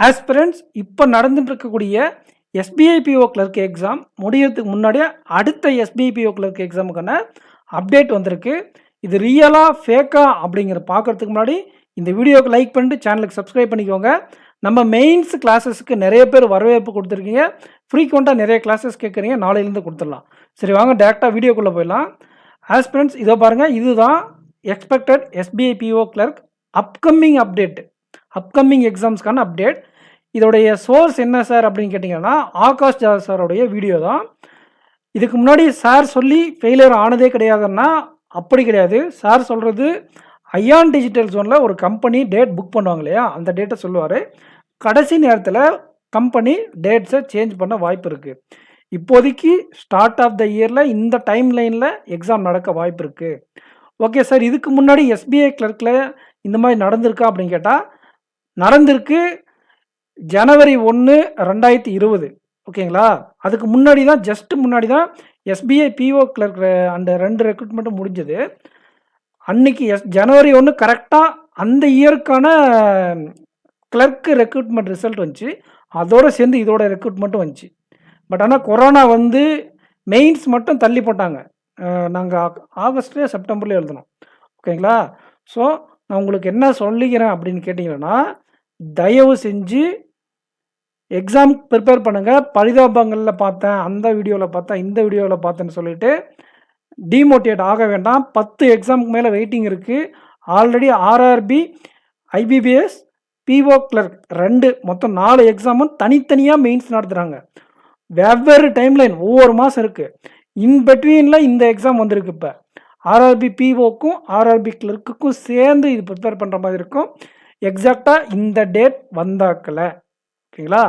Aspirants இப்போ நடந்துட்டு இருக்கக்கூடிய எஸ்பிஐபிஓ கிளர்க் எக்ஸாம் முடியறதுக்கு முன்னாடியே அடுத்த எஸ்பிஐபிஓ கிளர்க் எக்ஸாமுக்கான அப்டேட் வந்திருக்கு. இது ரியலா ஃபேக்கா அப்படிங்கிற பார்க்கறதுக்கு முன்னாடி இந்த வீடியோக்கு லைக் பண்ணிட்டு சேனலுக்கு சப்ஸ்கிரைப் பண்ணிக்கோங்க. நம்ம மெயின்ஸ் கிளாஸஸ்க்கு நிறைய பேர் வரவேற்பு கொடுத்துருக்கீங்க. ஃப்ரீக்வெண்ட்டாக நிறைய கிளாஸஸ் கேட்குறீங்க. நாளையிலேருந்து கொடுத்துடலாம். சரி, வாங்க டேரெக்டாக வீடியோக்குள்ளே போயிடலாம். ஆஸ்பிரண்ட்ஸ் இதோ பாருங்கள், இதுதான் expected SBI PO clerk upcoming update, upcoming எக்ஸாம்ஸ்க்கான அப்டேட். இதோடைய சோர்ஸ் என்ன சார் அப்படின்னு கேட்டிங்கன்னா, ஆகாஷ் ஜாதவ் சாரோடைய வீடியோ தான். இதுக்கு முன்னாடி சார் சொல்லி ஃபெயிலியர் ஆனதே கிடையாதுன்னா அப்படி கிடையாது. சார் சொல்கிறது ஐயான் டிஜிட்டல் ஜோனில் ஒரு கம்பெனி டேட் புக் பண்ணுவாங்க இல்லையா, அந்த டேட்டை சொல்லுவார். கடைசி நேரத்தில் கம்பெனி டேட்ஸை சேஞ்ச் பண்ண வாய்ப்பு இருக்குது. இப்போதைக்கு ஸ்டார்ட் ஆஃப் த இயரில் இந்த டைம் லைனில் எக்ஸாம் நடக்க வாய்ப்பு இருக்குது. ஓகே சார், இதுக்கு முன்னாடி எஸ்பிஐ கிளர்க்கில் இந்த மாதிரி நடந்திருக்கா அப்படின்னு கேட்டால் நடந்திருக்கு. ஜனவரி 1, 2020 ஓகேங்களா. அதுக்கு முன்னாடி தான், ஜஸ்ட் முன்னாடி தான் எஸ்பிஐ பிஓ கிளர்க் அந்த 2 ரெக்ரூட்மெண்ட்டும் முடிஞ்சது. அன்னைக்கு ஜனவரி 1 கரெக்டாக அந்த இயருக்கான கிளர்க் ரெக்ரூட்மெண்ட் ரிசல்ட் வந்துச்சு. அதோடு சேர்ந்து இதோட ரெக்ரூட்மெண்ட்டும் வந்துச்சு. பட் ஆனால் கொரோனா வந்து மெயின்ஸ் மட்டும் தள்ளி போட்டாங்க. நாங்கள் ஆகஸ்ட்லேயே செப்டம்பர்லேயே எழுதணும். ஓகேங்களா. ஸோ நான் உங்களுக்கு என்ன சொல்லிக்கிறேன் அப்படின்னு கேட்டிங்கன்னா, தயவு செஞ்சு எக்ஸாம் ப்ரிப்பேர் பண்ணுங்கள். பரிதாபங்களில் பார்த்தேன், அந்த வீடியோவில் பார்த்தேன், இந்த வீடியோவில் பார்த்தேன்னு சொல்லிட்டு டிமோட்டிவேட் ஆக வேண்டாம். 10 எக்ஸாமுக்கு மேலே வெயிட்டிங் இருக்குது. Already RRB, IBPS, PO clerk 2 மொத்தம் 4 எக்ஸாமும் தனித்தனியாக மெயின்ஸ் நடத்துகிறாங்க. வெவ்வேறு டைம்லைன், ஒவ்வொரு மாதம் இருக்குது. இன்பிட்வீனில் இந்த எக்ஸாம் வந்திருக்கு. இப்போ ஆர்ஆர்பி பிஓக்கும் ஆர்ஆர்பி கிளர்க்குக்கும் சேர்ந்து இது ப்ரிப்பேர் பண்ணுற மாதிரி இருக்கும். எக்ஸாக்டாக இந்த டேட் வந்தாக்கலை. ஓகேங்களா.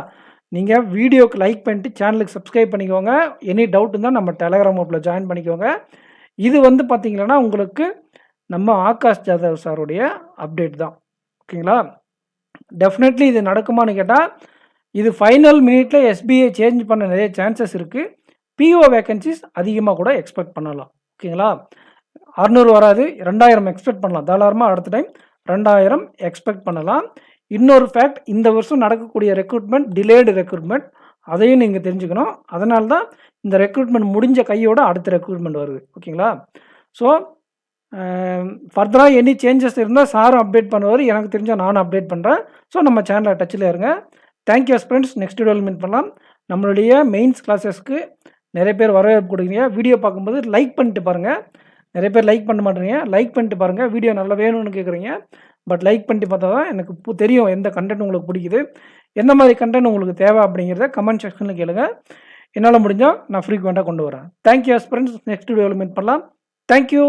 நீங்கள் வீடியோக்கு லைக் பண்ணிட்டு சேனலுக்கு சப்ஸ்கிரைப் பண்ணிக்கோங்க. எனி டவுட் இருந்தால் நம்ம டெலகிராம் குரூப்பில் ஜாயின் பண்ணிக்கோங்க. இது வந்து பார்த்திங்கன்னா உங்களுக்கு நம்ம ஆகாஷ் ஜாதவ் சாருடைய அப்டேட் தான். ஓகேங்களா. டெஃபினெட்லி இது நடக்குமான்னு கேட்டால், இது ஃபைனல் மினிட்டில் எஸ்பிஐ சேஞ்ச் பண்ண நிறைய சான்சஸ் இருக்குது. பிஓ வேக்கன்சிஸ் அதிகமாக கூட எக்ஸ்பெக்ட் பண்ணலாம். ஓகேங்களா. 600 வராது, 2000 எக்ஸ்பெக்ட் பண்ணலாம். தாராளமாக அடுத்த டைம் 2000 எக்ஸ்பெக்ட் பண்ணலாம். இன்னொரு ஃபேக்ட், இந்த வருஷம் நடக்கக்கூடிய ரெக்ரூட்மெண்ட் டிலேடு ரெக்ரூட்மெண்ட், அதையும் நீங்கள் தெரிஞ்சுக்கணும். அதனால தான் இந்த ரெக்ரூட்மெண்ட் முடிஞ்ச கையோட அடுத்த ரெக்ரூட்மெண்ட் வருது. ஓகேங்களா. ஸோ ஃபர்தராக எனி சேஞ்சஸ் இருந்தால் சாரும் அப்டேட் பண்ணுவார். எனக்கு தெரிஞ்சால் நானும் அப்டேட் பண்ணுறேன். ஸோ நம்ம சேனலில் டச்சில் இருங்க. Thank you friends. நெக்ஸ்ட் வீடியோவில் மீட் பண்ணலாம். நம்மளுடைய மெயின்ஸ் கிளாஸஸ்க்கு நிறைய பேர் வரவேற்பு கொடுக்குறீங்க. வீடியோ பார்க்கும்போது லைக் பண்ணிட்டு பாருங்கள். நிறைய பேர் லைக் பண்ண மாட்டேறீங்க. லைக் பண்ணிட்டு பாருங்கள். வீடியோ நல்லா வேணும்னு கேட்குறீங்க. பட் லைக் பண்ணிட்டு பார்த்தா தான் எனக்கு தெரியும் எந்த கண்டென்ட் உங்களுக்கு பிடிக்குது, எந்த மாதிரி கண்டென்ட் உங்களுக்கு தேவை அப்படிங்கிறத கமெண்ட் செக்ஷனில் கேளுங்க. என்னால் முடிஞ்சால் நான் ஃப்ரீக்வெண்ட்டாக கொண்டு வரேன். Thank you friends. நெக்ஸ்ட் வீடியோவில் மீட் பண்ணலாம். தேங்க்யூ.